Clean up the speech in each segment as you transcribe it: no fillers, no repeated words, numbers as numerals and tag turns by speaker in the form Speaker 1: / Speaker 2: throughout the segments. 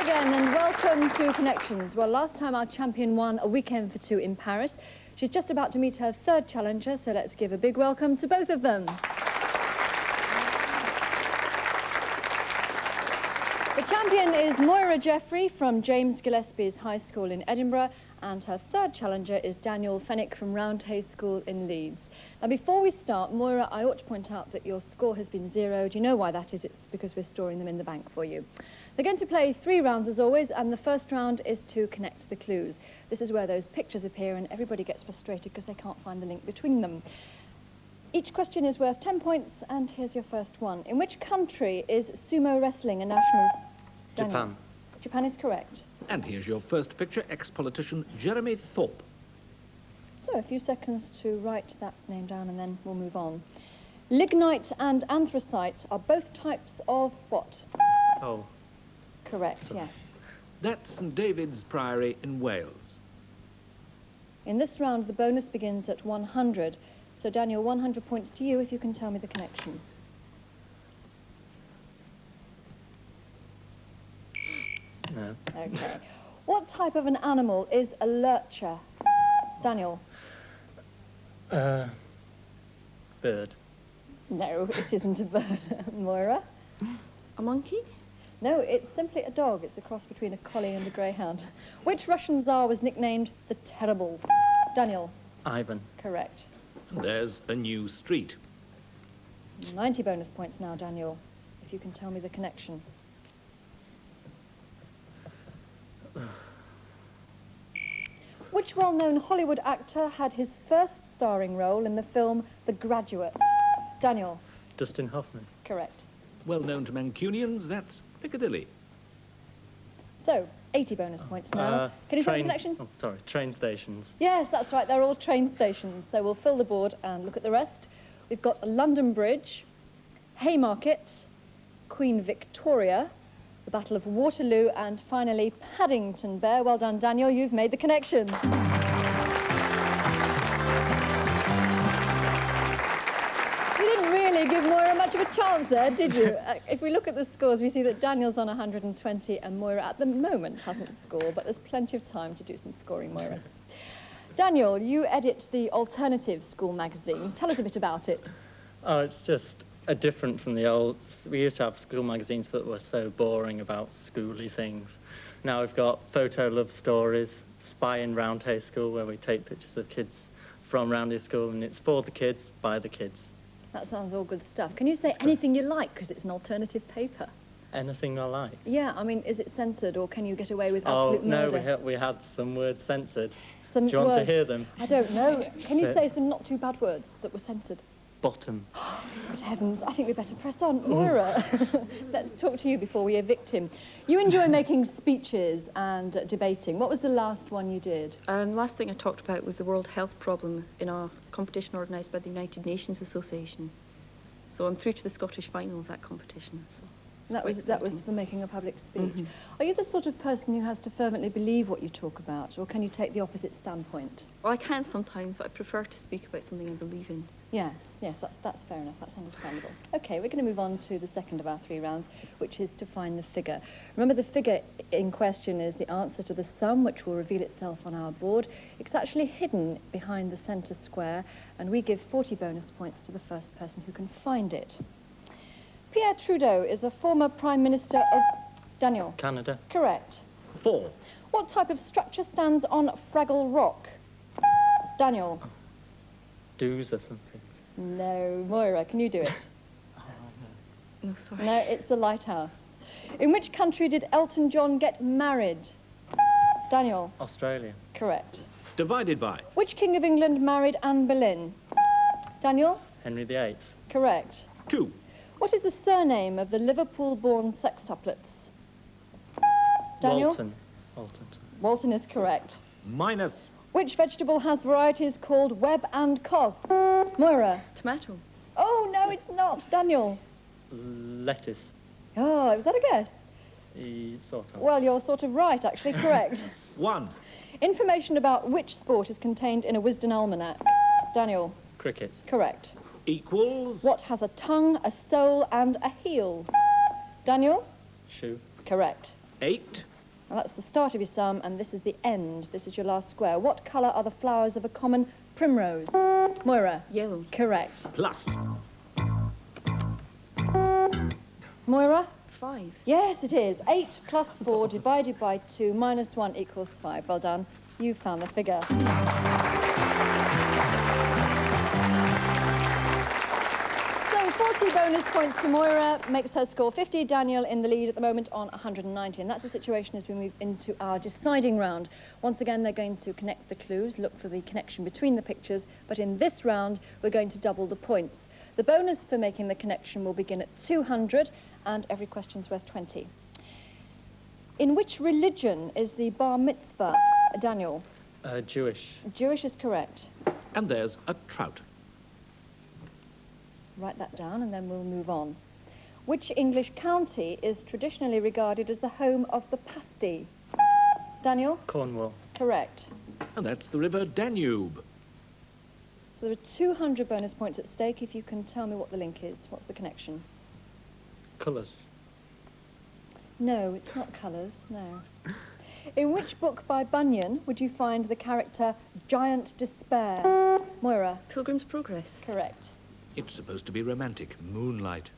Speaker 1: again and welcome to Connections. Well, last time our champion won a weekend for two in Paris. She's just about to meet her third challenger, so let's give a big welcome to both of them. The champion is Moira Jeffrey from James Gillespie's High School in Edinburgh, and her third challenger is Daniel Fennick from Roundhay School in Leeds. Now, before we start, Moira, I ought to point out that your score has been zeroed. You know why that is? It's because we're storing them in the bank for you. They're going to play 3 rounds as always, and the first round is to connect the clues. This is where those pictures appear and everybody gets frustrated because they can't find the link between them. Each question is worth 10 points, and here's your first one. In which country is sumo wrestling a national... Daniel.
Speaker 2: Japan.
Speaker 1: Japan is correct.
Speaker 3: And here's your first picture, ex-politician Jeremy Thorpe.
Speaker 1: So a few seconds to write that name down and then we'll move on. Lignite and anthracite are both types of what?
Speaker 2: Oh.
Speaker 1: Correct, yes.
Speaker 3: That's St David's Priory in Wales.
Speaker 1: In this round, the bonus begins at 100. So, Daniel, 100 points to you if you can tell me the connection.
Speaker 2: No.
Speaker 1: Okay. What type of an animal is a lurcher? Daniel?
Speaker 2: Bird.
Speaker 1: No, it isn't a bird. Moira?
Speaker 4: A monkey?
Speaker 1: No, it's simply a dog. It's a cross between a collie and a greyhound. Which Russian Tsar was nicknamed the Terrible? Daniel?
Speaker 2: Ivan.
Speaker 1: Correct.
Speaker 3: And there's a new street.
Speaker 1: 90 bonus points now, Daniel, if you can tell me the connection. Which well-known Hollywood actor had his first starring role in the film The Graduate? Daniel?
Speaker 2: Dustin Hoffman.
Speaker 1: Correct.
Speaker 3: Well known to Mancunians, that's Piccadilly.
Speaker 1: So, 80 bonus points now. Can you tell me the connection?
Speaker 2: Oh, sorry, train stations.
Speaker 1: Yes, that's right, they're all train stations. So we'll fill the board and look at the rest. We've got London Bridge, Haymarket, Queen Victoria, the Battle of Waterloo, and finally Paddington Bear. Well done, Daniel, you've made the connection. You didn't really give Moira much of a chance there, did you? If we look at the scores, we see that Daniel's on 120 and Moira at the moment hasn't scored, but there's plenty of time to do some scoring, Moira. Daniel, you edit the Alternative School magazine. Tell us a bit about it.
Speaker 2: Oh, it's just different from the old. We used to have school magazines that were so boring about schooly things. Now we've got Photo Love Stories, Spy in Roundhay School, where we take pictures of kids from Roundhay School, and it's for the kids, by the kids.
Speaker 1: That sounds all good stuff. Can you say anything you like, because it's an alternative paper?
Speaker 2: Anything I like.
Speaker 1: Yeah, I mean, is it censored, or can you get away with absolute murder?
Speaker 2: No, we had some words censored.
Speaker 1: Some
Speaker 2: Do you want to
Speaker 1: words-
Speaker 2: hear them?
Speaker 1: I don't know. Can you say some not too bad words that were censored?
Speaker 2: Bottom.
Speaker 1: Good heavens, I think we better press on. Moira, let's talk to you before we evict him. You enjoy making speeches and debating. What was the last one you did?
Speaker 4: And last thing I talked about was the world health problem in a competition organised by the United Nations Association. So I'm through to the Scottish final of that competition. So
Speaker 1: That was for making a public speech.
Speaker 4: Mm-hmm.
Speaker 1: Are you the sort of person who has to fervently believe what you talk about, or can you take the opposite standpoint?
Speaker 4: Well, I can sometimes, but I prefer to speak about something I believe in.
Speaker 1: Yes, that's fair enough, that's understandable. Okay, we're going to move on to the second of our 3 rounds, which is to find the figure. Remember, the figure in question is the answer to the sum, which will reveal itself on our board. It's actually hidden behind the centre square, and we give 40 bonus points to the first person who can find it. Pierre Trudeau is a former Prime Minister of... Daniel?
Speaker 2: Canada.
Speaker 1: Correct.
Speaker 3: 4.
Speaker 1: What type of structure stands on Fraggle Rock? Daniel?
Speaker 2: Dues or something.
Speaker 1: No. Moira, can you do it?
Speaker 4: No, sorry.
Speaker 1: No, it's a lighthouse. In which country did Elton John get married? Daniel?
Speaker 2: Australia.
Speaker 1: Correct.
Speaker 3: Divided by.
Speaker 1: Which King of England married Anne Boleyn? Daniel?
Speaker 2: Henry VIII.
Speaker 1: Correct.
Speaker 3: 2.
Speaker 1: What is the surname of the Liverpool-born sextuplets? Daniel?
Speaker 2: Walton. Walton.
Speaker 1: Walton is correct.
Speaker 3: Minus.
Speaker 1: Which vegetable has varieties called Webb and Cos? Moira?
Speaker 4: Tomato.
Speaker 1: Oh, no, it's not. Daniel?
Speaker 2: Lettuce.
Speaker 1: Oh, was that a guess?
Speaker 2: Sort of.
Speaker 1: Well, you're sort of right, actually. Correct.
Speaker 3: 1.
Speaker 1: Information about which sport is contained in a Wisden Almanac? Daniel?
Speaker 2: Cricket.
Speaker 1: Correct.
Speaker 3: Equals.
Speaker 1: What has a tongue, a soul, and a heel? Daniel?
Speaker 2: Shoe.
Speaker 1: Correct.
Speaker 3: 8.
Speaker 1: Now that's the start of your sum, and this is the end. This is your last square. What colour are the flowers of a common primrose? Moira?
Speaker 4: Yellow.
Speaker 1: Correct.
Speaker 3: Plus.
Speaker 1: Moira?
Speaker 4: 5.
Speaker 1: Yes, it is. 8 plus 4 divided by 2 minus 1 equals 5. Well done. You found the figure. So 40 bonus points to Moira makes her score 50. Daniel in the lead at the moment on 190. And that's the situation as we move into our deciding round. Once again, they're going to connect the clues, look for the connection between the pictures. But in this round, we're going to double the points. The bonus for making the connection will begin at 200, and every question's worth 20. In which religion is the bar mitzvah, Daniel?
Speaker 2: Jewish.
Speaker 1: Jewish is correct.
Speaker 3: And there's a trout.
Speaker 1: Write that down and then we'll move on. Which English county is traditionally regarded as the home of the pasty? Daniel?
Speaker 2: Cornwall.
Speaker 1: Correct.
Speaker 3: And that's the River Danube.
Speaker 1: So there are 200 bonus points at stake if you can tell me what the link is. What's the connection?
Speaker 2: Colours.
Speaker 1: No, it's not colours, no. In which book by Bunyan would you find the character Giant Despair? Moira?
Speaker 4: Pilgrim's Progress.
Speaker 1: Correct.
Speaker 3: It's supposed to be romantic. Moonlight.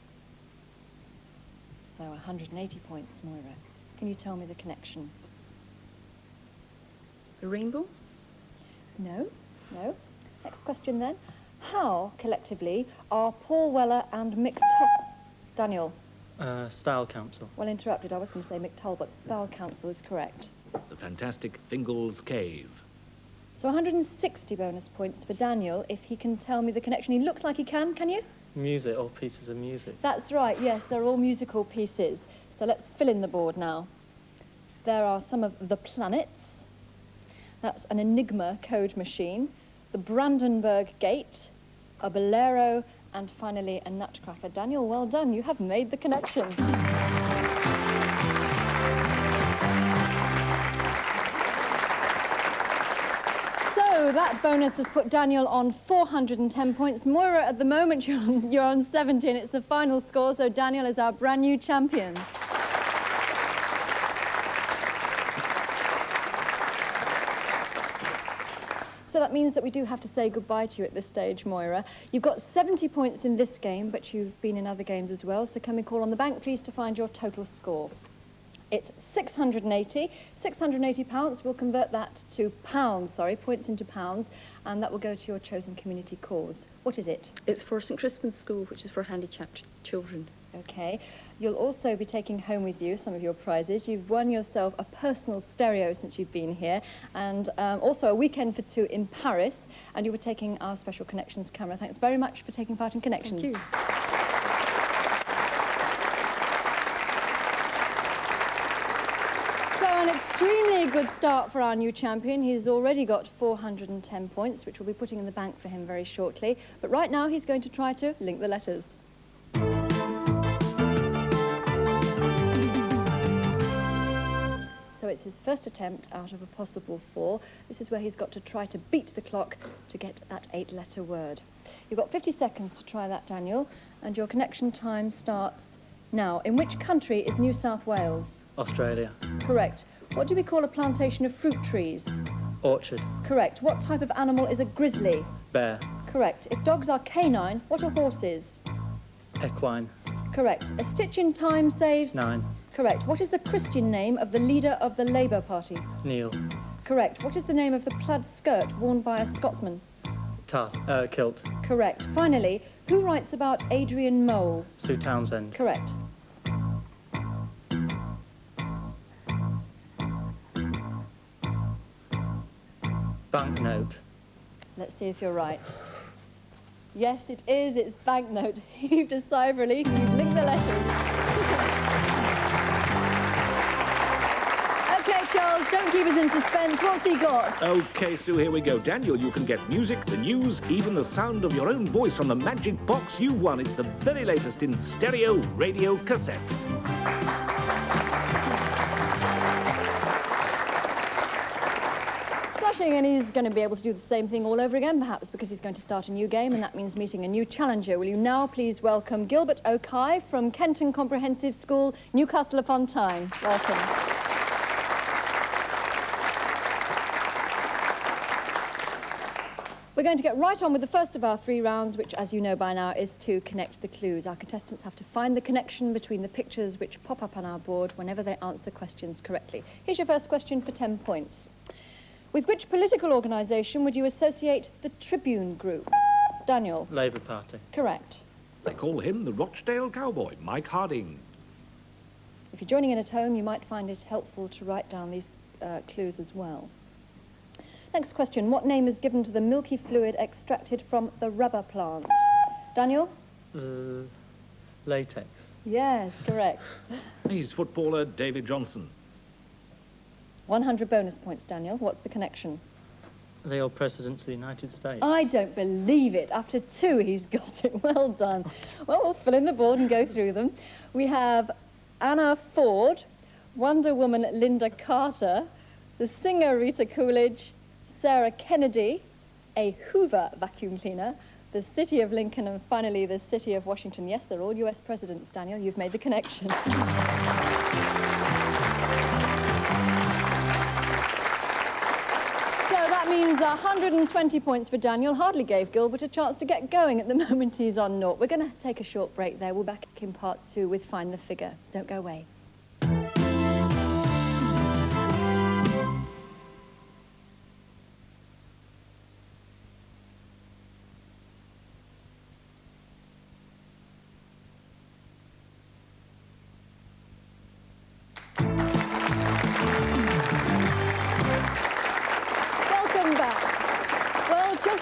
Speaker 1: So 180 points, Moira. Can you tell me the connection?
Speaker 4: The Rainbow.
Speaker 1: No, no. Next question then. How, collectively, are Paul Weller and Mick Daniel?
Speaker 2: Style Council.
Speaker 1: Well interrupted. I was going to say Mick Talbot. Style Council is correct.
Speaker 3: The fantastic Fingal's Cave.
Speaker 1: So 160 bonus points for Daniel if he can tell me the connection. He looks like he can you?
Speaker 2: Music, all pieces of music.
Speaker 1: That's right, yes, they're all musical pieces. So let's fill in the board now. There are some of the planets. That's an Enigma code machine, the Brandenburg Gate, a bolero, and finally a nutcracker. Daniel, well done, you have made the connection. So that bonus has put Daniel on 410 points. Moira, at the moment, you're on 70, and it's the final score, so Daniel is our brand new champion. So that means that we do have to say goodbye to you at this stage, Moira. You've got 70 points in this game, but you've been in other games as well, so can we call on the bank, please, to find your total score? It's 680. £680, we'll convert that to pounds, points into pounds, and that will go to your chosen community cause. What is it?
Speaker 4: It's for St Crispin's School, which is for handicapped children.
Speaker 1: Okay. You'll also be taking home with you some of your prizes. You've won yourself a personal stereo since you've been here, and also a weekend for two in Paris, and you were taking our special Connections camera. Thanks very much for taking part in Connections.
Speaker 4: Thank you.
Speaker 1: So an extremely good start for our new champion. He's already got 410 points, which we'll be putting in the bank for him very shortly. But right now, he's going to try to link the letters. So it's his first attempt out of a possible 4. This is where he's got to try to beat the clock to get that 8-letter word. You've got 50 seconds to try that, Daniel, and your connection time starts now. In which country is New South Wales?
Speaker 2: Australia.
Speaker 1: Correct. What do we call a plantation of fruit trees?
Speaker 2: Orchard.
Speaker 1: Correct. What type of animal is a grizzly?
Speaker 2: Bear.
Speaker 1: Correct. If dogs are canine, what are horses?
Speaker 2: Equine.
Speaker 1: Correct. A stitch in time saves?
Speaker 2: 9.
Speaker 1: Correct. What is the Christian name of the leader of the Labour Party?
Speaker 2: Neil.
Speaker 1: Correct. What is the name of the plaid skirt worn by a Scotsman?
Speaker 2: Kilt.
Speaker 1: Correct. Finally, who writes about Adrian Mole?
Speaker 2: Sue Townsend.
Speaker 1: Correct.
Speaker 2: Banknote.
Speaker 1: Let's see if you're right. Yes, it is. It's banknote. Heaved a sigh of relief. You've linked the letters. Okay, Charles, don't keep us in suspense. What's he got?
Speaker 3: OK, Sue, here we go. Daniel, you can get music, the news, even the sound of your own voice on the magic box you've won. It's the very latest in stereo radio cassettes.
Speaker 1: Slashing, and he's going to be able to do the same thing all over again, perhaps because he's going to start a new game, and that means meeting a new challenger. Will you now please welcome Gilbert O'Kye from Kenton Comprehensive School, Newcastle upon Tyne. Welcome. We're going to get right on with the first of our 3 rounds, which, as you know by now, is to connect the clues. Our contestants have to find the connection between the pictures which pop up on our board whenever they answer questions correctly. Here's your first question for 10 points. With which political organisation would you associate the Tribune Group? Daniel?
Speaker 2: Labour Party.
Speaker 1: Correct.
Speaker 3: They call him the Rochdale Cowboy, Mike Harding.
Speaker 1: If you're joining in at home, you might find it helpful to write down these clues as well. Next question. What name is given to the milky fluid extracted from the rubber plant? Daniel?
Speaker 2: Latex.
Speaker 1: Yes, correct.
Speaker 3: He's footballer David Johnson.
Speaker 1: 100 bonus points, Daniel. What's the connection?
Speaker 2: The old Presidents of the United States.
Speaker 1: I don't believe it. After 2, he's got it. Well done. Well, we'll fill in the board and go through them. We have Anna Ford, Wonder Woman Linda Carter, the singer Rita Coolidge, Sarah Kennedy, a Hoover vacuum cleaner, the city of Lincoln, and finally the city of Washington. Yes, they're all US presidents, Daniel. You've made the connection. So that means 120 points for Daniel. Hardly gave Gilbert a chance to get going. At the moment, he's on 0. We're going to take a short break there. We'll be back in part 2 with Find the Figure. Don't go away.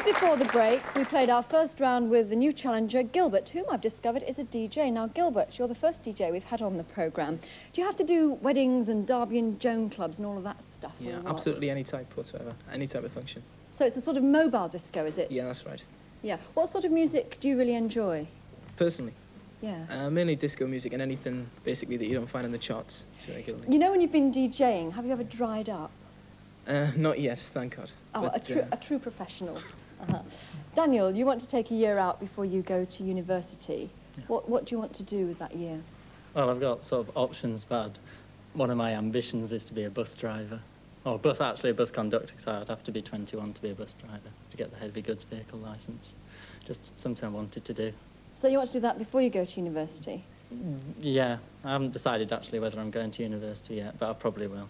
Speaker 1: Before the break, we played our first round with the new challenger, Gilbert, whom I've discovered is a DJ. Now, Gilbert, you're the first DJ we've had on the programme. Do you have to do weddings and Derby and Joan clubs and all of that stuff?
Speaker 5: Yeah, absolutely any type whatsoever, any type of function.
Speaker 1: So it's a sort of mobile disco, is it?
Speaker 5: Yeah, that's right.
Speaker 1: Yeah. What sort of music do you really enjoy?
Speaker 5: Personally?
Speaker 1: Yeah.
Speaker 5: Mainly disco music and anything, basically, that you don't find in the charts too regularly.
Speaker 1: You know, when you've been DJing, have you ever dried up?
Speaker 5: Not yet, thank God.
Speaker 1: Oh,
Speaker 5: but,
Speaker 1: a true professional. Daniel, you want to take a year out before you go to university.
Speaker 2: Yeah.
Speaker 1: What do you want to do with that year?
Speaker 2: Well, I've got sort of options, but one of my ambitions is to be a bus driver. Or actually a bus conductor, because I'd have to be 21 to be a bus driver, to get the heavy goods vehicle licence. Just something I wanted to do.
Speaker 1: So you want to do that before you go to university?
Speaker 2: Yeah, I haven't decided actually whether I'm going to university yet, but I probably will.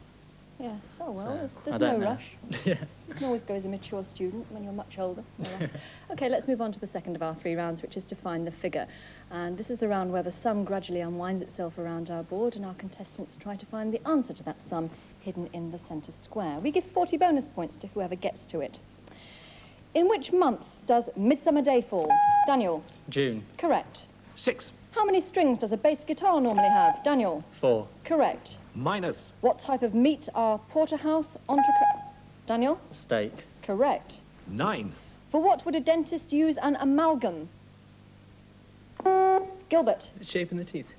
Speaker 1: Yeah, so well,
Speaker 2: So,
Speaker 1: there's
Speaker 2: I
Speaker 1: no
Speaker 2: don't know.
Speaker 1: rush.
Speaker 2: Yeah.
Speaker 1: You can always go as a mature student when you're much older. No rush. OK, let's move on to the second of our 3 rounds, which is to find the figure. And this is the round where the sum gradually unwinds itself around our board, and our contestants try to find the answer to that sum hidden in the centre square. We give 40 bonus points to whoever gets to it. In which month does Midsummer Day fall? Daniel?
Speaker 2: June.
Speaker 1: Correct.
Speaker 3: 6.
Speaker 1: How many strings does a bass guitar normally have? Daniel?
Speaker 2: 4.
Speaker 1: Correct.
Speaker 3: Minus.
Speaker 1: What type of meat are porterhouse, entrecôte? Daniel?
Speaker 2: Steak.
Speaker 1: Correct.
Speaker 3: 9.
Speaker 1: For what would a dentist use an amalgam? Gilbert?
Speaker 5: Shaping the teeth.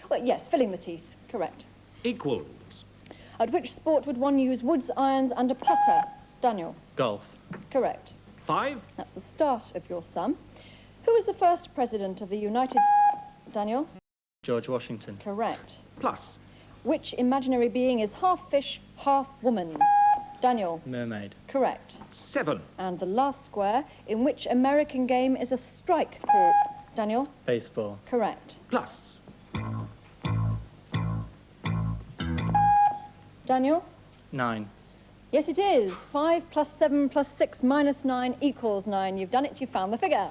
Speaker 1: Well, yes, filling the teeth. Correct.
Speaker 3: Equals.
Speaker 1: At which sport would one use woods irons and a putter? Daniel?
Speaker 2: Golf.
Speaker 1: Correct.
Speaker 3: 5.
Speaker 1: That's the start of your sum. Who was the first president of the United States? Daniel?
Speaker 2: George Washington.
Speaker 1: Correct.
Speaker 3: Plus.
Speaker 1: Which imaginary being is half fish, half woman? Daniel?
Speaker 2: Mermaid.
Speaker 1: Correct.
Speaker 3: 7.
Speaker 1: And the last square, in which American game is a strike call? Daniel?
Speaker 2: Baseball.
Speaker 1: Correct.
Speaker 3: Plus.
Speaker 1: Daniel?
Speaker 2: 9.
Speaker 1: Yes, it is. 5 plus 7 plus 6 minus 9 equals 9. You've done it. You found the figure.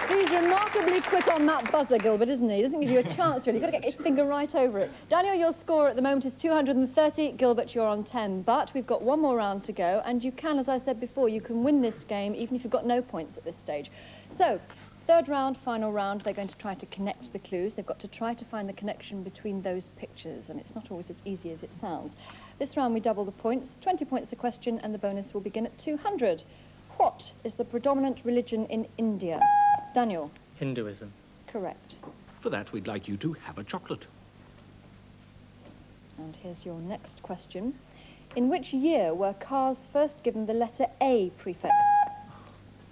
Speaker 1: He's remarkably quick on that buzzer, Gilbert, isn't he? He doesn't give you a chance, really. You've got to get your finger right over it. Daniel, your score at the moment is 230. Gilbert, you're on 10. But we've got one more round to go, and you can, as I said before, you can win this game even if you've got no points at this stage. So, third round, final round, they're going to try to connect the clues. They've got to try to find the connection between those pictures, and it's not always as easy as it sounds. This round, we double the points, 20 points a question, and the bonus will begin at 200. What is the predominant religion in India? Daniel?
Speaker 2: Hinduism.
Speaker 1: Correct.
Speaker 3: For that, we'd like you to have a chocolate.
Speaker 1: And here's your next question. In which year were cars first given the letter A prefix?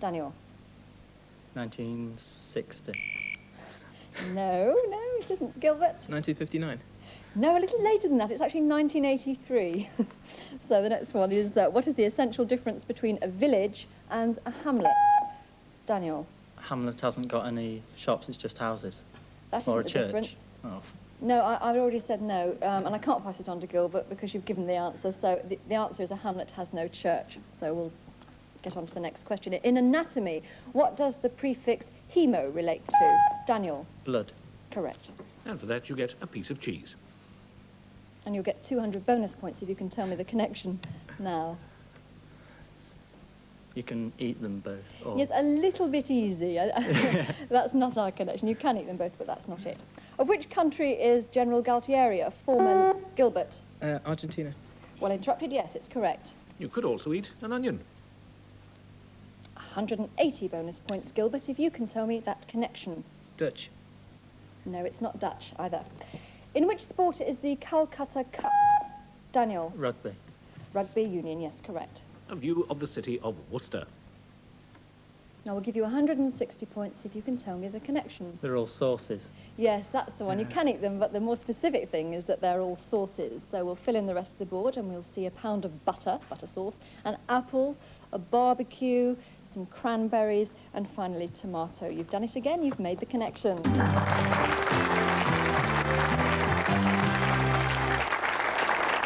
Speaker 1: Daniel?
Speaker 2: 1960.
Speaker 1: No, it isn't. Gilbert?
Speaker 5: 1959.
Speaker 1: No, a little later than that. It's actually 1983. So the next one is, what is the essential difference between a village and a hamlet? Daniel?
Speaker 2: Hamlet hasn't got any shops, it's just houses.
Speaker 1: That
Speaker 2: Or a
Speaker 1: isn't the
Speaker 2: church.
Speaker 1: difference.
Speaker 2: Oh.
Speaker 1: No, I've already said no, and I can't pass it on to Gilbert because you've given the answer. So the answer is a hamlet has no church. So we'll get on to the next question. In anatomy, what does the prefix hemo relate to? Daniel?
Speaker 2: Blood.
Speaker 1: Correct.
Speaker 3: And for that, you get a piece of cheese.
Speaker 1: And you'll get 200 bonus points if you can tell me the connection now.
Speaker 2: You can eat them both. Or...
Speaker 1: Yes, a little bit easy. That's not our connection. You can eat them both, but that's not it. Of which country is General Galtieri a foreman? Gilbert?
Speaker 5: Argentina.
Speaker 1: Well interrupted, yes, it's correct.
Speaker 3: You could also eat an onion.
Speaker 1: 180 bonus points, Gilbert, if you can tell me that connection.
Speaker 5: Dutch.
Speaker 1: No, it's not Dutch either. In which sport is the Calcutta Cup? Daniel?
Speaker 2: Rugby.
Speaker 1: Rugby union, yes, correct.
Speaker 3: A view of the city of Worcester.
Speaker 1: Now we'll give you 160 points if you can tell me the connection.
Speaker 2: They're all sauces.
Speaker 1: Yes, that's the one. You can eat them, but the more specific thing is that they're all sauces. So we'll fill in the rest of the board and we'll see a pound of butter sauce, an apple, a barbecue, some cranberries, and finally tomato. You've done it again, you've made the connection.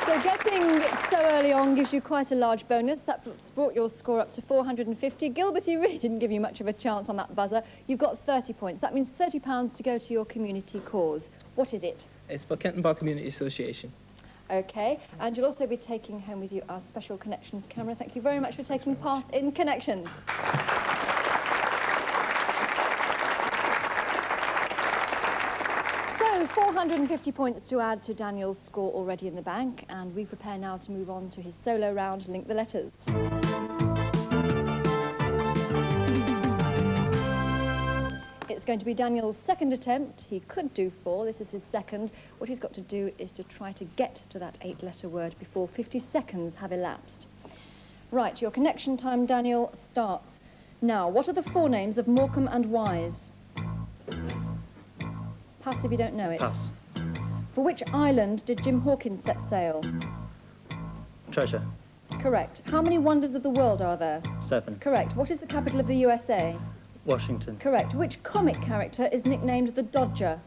Speaker 1: So getting so early on gives you quite a large bonus. That's brought your score up to 450. Gilbert, he really didn't give you much of a chance on that buzzer. You've got 30 points. That means £30 to go to your community cause. What is it?
Speaker 5: It's for Kenton Bar Community Association.
Speaker 1: Okay, and you'll also be taking home with you our special Connections camera. Thank you very much for taking part in Connections. So, 450 points to add to Daniel's score already in the bank, and we prepare now to move on to his solo round, Link the Letters. It's going to be Daniel's second attempt. He could do 4. This is his second. What he's got to do is to try to get to that 8-letter word before 50 seconds have elapsed. Right, your connection time, Daniel, starts now. What are the forenames of Morecambe and Wise? Pass if you don't know it.
Speaker 2: Pass.
Speaker 1: For which island did Jim Hawkins set sail?
Speaker 2: Treasure.
Speaker 1: Correct. How many wonders of the world are there?
Speaker 2: 7.
Speaker 1: Correct. What is the capital of the USA?
Speaker 2: Washington.
Speaker 1: Correct. Which comic character is nicknamed the Dodger?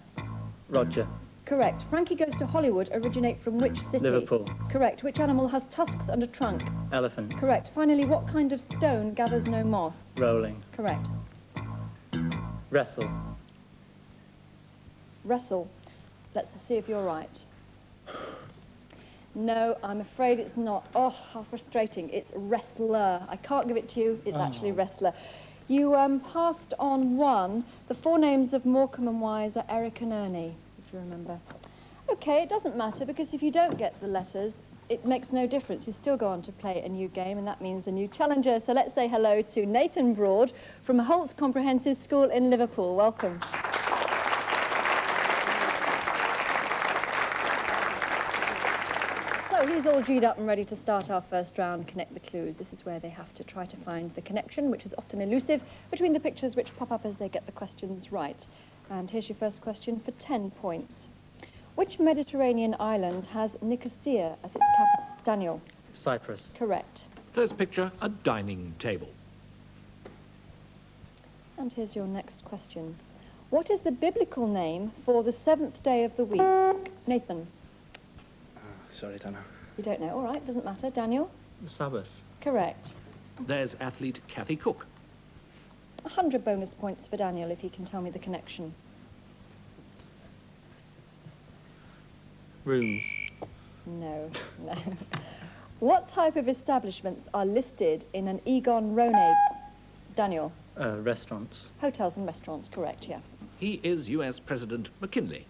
Speaker 2: Roger.
Speaker 1: Correct. Frankie Goes to Hollywood originate from which city?
Speaker 2: Liverpool.
Speaker 1: Correct. Which animal has tusks and a trunk?
Speaker 2: Elephant.
Speaker 1: Correct. Finally, what kind of stone gathers no moss?
Speaker 2: Rolling.
Speaker 1: Correct.
Speaker 2: Wrestle.
Speaker 1: Wrestle. Let's see if you're right. No, I'm afraid it's not. Oh, how frustrating. It's wrestler. I can't give it to you. It's actually wrestler. You passed on 1. The forenames of Morecambe and Wise are Eric and Ernie, if you remember. OK, it doesn't matter, because if you don't get the letters, it makes no difference. You still go on to play a new game, and that means a new challenger. So let's say hello to Nathan Broad from Holt Comprehensive School in Liverpool. Welcome. So he's all G'd up and ready to start our first round, Connect the Clues. This is where they have to try to find the connection, which is often elusive, between the pictures which pop up as they get the questions right. And here's your first question for 10 points. Which Mediterranean island has Nicosia as its capital? Daniel?
Speaker 2: Cyprus.
Speaker 1: Correct.
Speaker 3: First picture, a dining table.
Speaker 1: And here's your next question. What is the biblical name for the 7th day of the week? Nathan?
Speaker 5: Sorry, don't know.
Speaker 1: You don't know. All right, doesn't matter. Daniel?
Speaker 2: Sabbath.
Speaker 1: Correct.
Speaker 3: There's athlete Kathy Cook.
Speaker 1: 100 bonus points for Daniel if he can tell me the connection.
Speaker 2: Rooms.
Speaker 1: No, no. What type of establishments are listed in an Egon Ronay? Daniel?
Speaker 2: Restaurants.
Speaker 1: Hotels and restaurants, correct, yeah.
Speaker 3: He is US President McKinley.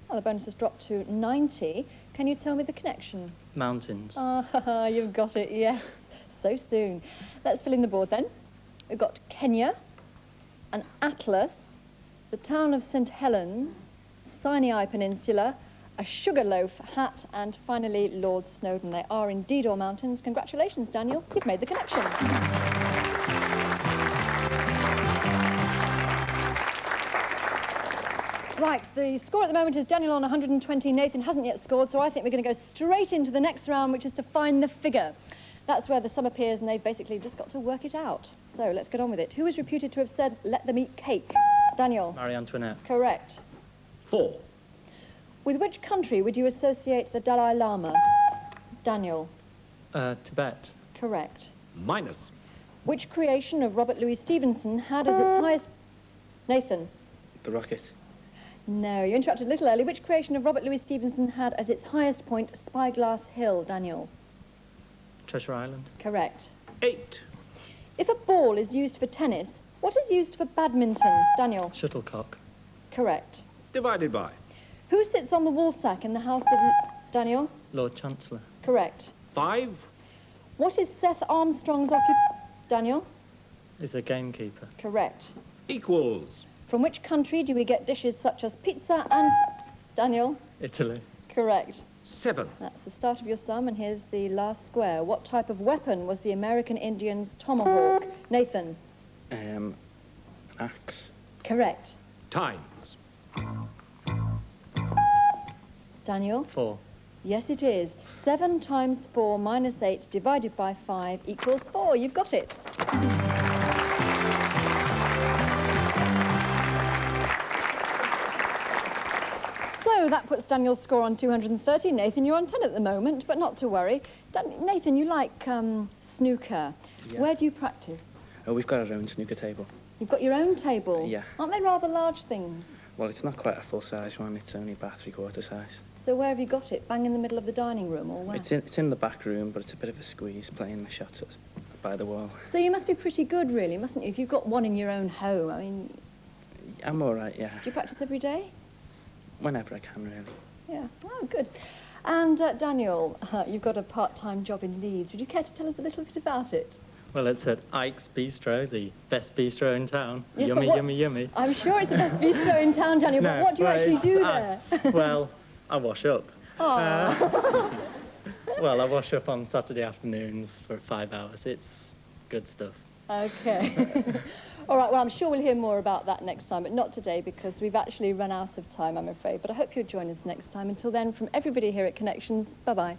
Speaker 1: Well, the bonus has dropped to 90. Can you tell me the connection?
Speaker 2: Mountains.
Speaker 1: Ah, you've got it, yes. So soon. Let's fill in the board then. We've got Kenya, an atlas, the town of St. Helens, Sinai Peninsula, a Sugarloaf hat, and finally Lord Snowdon. They are indeed all mountains. Congratulations, Daniel. You've made the connection. Right, the score at the moment is Daniel on 120. Nathan hasn't yet scored, so I think we're going to go straight into the next round, which is to find the figure. That's where the sum appears, and they've basically just got to work it out. So let's get on with it. Who is reputed to have said, "Let them eat cake"? Daniel.
Speaker 2: Marie Antoinette.
Speaker 1: Correct.
Speaker 3: 4.
Speaker 1: With which country would you associate the Dalai Lama? Daniel.
Speaker 2: Tibet.
Speaker 1: Correct.
Speaker 3: Minus.
Speaker 1: Which creation of Robert Louis Stevenson had as its highest... Nathan.
Speaker 5: The rocket.
Speaker 1: No, you interrupted a little early. Which creation of Robert Louis Stevenson had as its highest point Spyglass Hill? Daniel.
Speaker 2: Treasure Island.
Speaker 1: Correct.
Speaker 3: 8.
Speaker 1: If a ball is used for tennis, what is used for badminton? Daniel.
Speaker 2: Shuttlecock.
Speaker 1: Correct.
Speaker 3: Divided by.
Speaker 1: Who sits on the woolsack in the House of... Daniel.
Speaker 2: Lord Chancellor.
Speaker 1: Correct.
Speaker 3: 5.
Speaker 1: What is Seth Armstrong's Daniel.
Speaker 2: Is a gamekeeper.
Speaker 1: Correct.
Speaker 3: Equals.
Speaker 1: From which country do we get dishes such as pizza and... Daniel.
Speaker 2: Italy.
Speaker 1: Correct.
Speaker 3: 7.
Speaker 1: That's the start of your sum, and here's the last square. What type of weapon was the American Indians' tomahawk? Nathan.
Speaker 5: An axe.
Speaker 1: Correct.
Speaker 3: Times.
Speaker 1: Daniel.
Speaker 2: 4.
Speaker 1: Yes, it is. 7 times 4 minus 8 divided by 5 equals 4. You've got it. So that puts Daniel's score on 230. Nathan, you're on 10 at the moment, but not to worry. Nathan, you like snooker.
Speaker 5: Yeah.
Speaker 1: Where do you practice?
Speaker 5: Oh, we've got our own snooker table.
Speaker 1: You've got your own table?
Speaker 5: Yeah.
Speaker 1: Aren't they rather large things?
Speaker 5: Well, it's not quite a full-size one. It's only about 3/4 size.
Speaker 1: So where have you got it? Bang in the middle of the dining room, or where?
Speaker 5: It's in the back room, but it's a bit of a squeeze playing the shots by the wall.
Speaker 1: So you must be pretty good, really, mustn't you? If you've got one in your own home, I mean...
Speaker 5: I'm all right, yeah.
Speaker 1: Do you practice every day?
Speaker 5: Whenever I can, really.
Speaker 1: Yeah. Oh, good. And Daniel, you've got a part-time job in Leeds. Would you care to tell us a little bit about it?
Speaker 2: Well, it's at Ike's Bistro, the best bistro in town.
Speaker 1: Yes,
Speaker 2: Yummy,
Speaker 1: but
Speaker 2: yummy, yummy.
Speaker 1: I'm sure it's the best bistro in town, Daniel, but what do you actually do there?
Speaker 2: Well, I wash up.
Speaker 1: Oh.
Speaker 2: Well, I wash up on Saturday afternoons for 5 hours. It's good stuff.
Speaker 1: Okay. All right, well, I'm sure we'll hear more about that next time, but not today because we've actually run out of time, I'm afraid. But I hope you'll join us next time. Until then, from everybody here at Connections, bye-bye.